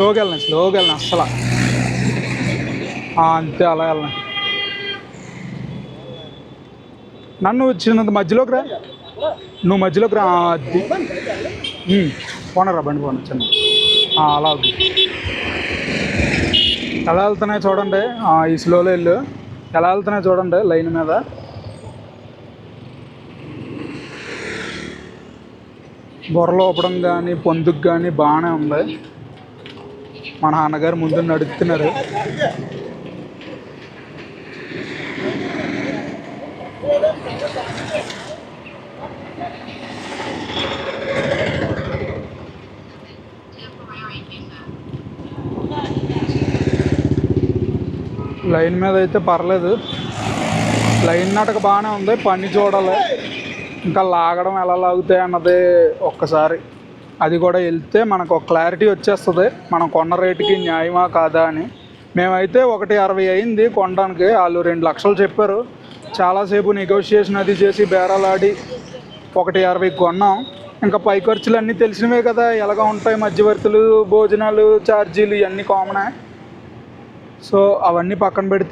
స్లోగా వెళ్ళినా అసలు అంతే అలా వెళ్ళినా. నన్ను వచ్చినంత మధ్యలోకి రా, నువ్వు మధ్యలోకి రా. అది పోనరా బండి పోను చిన్న అలా అవుద్ది. ఎలా వెళ్తున్నాయి చూడండి, ఈ స్లోలో వెళ్ళు. ఎలా వెళ్తున్నాయి చూడండి లైన్ మీద. బుర్రలో ఊపడం కానీ పొందుకు కానీ బాగానే ఉంది. మా నాన్నగారు ముందు నడుపుతున్నారు. లైన్ మీద అయితే పర్లేదు, లైన్ నాటక బాగానే ఉంది. పని చూడాలి ఇంకా లాగడం ఎలా లాగుతాయి అన్నది ఒక్కసారి, అది కూడా వెళ్తే మనకు ఒక క్లారిటీ వచ్చేస్తుంది మనం కొన్న రేటుకి న్యాయమా కాదా అని. మేమైతే 1.60 అయింది కొనడానికి. వాళ్ళు 2 లక్షలు చెప్పారు. చాలాసేపు నెగోషియేషన్ అది చేసి బేరాలాడి 1.60 కొన్నాం. ఇంకా పై ఖర్చులు అన్నీ తెలిసినవే కదా ఎలాగ ఉంటాయి, మధ్యవర్తులు, భోజనాలు, ఛార్జీలు ఇవన్నీ కామనే. సో అవన్నీ పక్కన పెడితే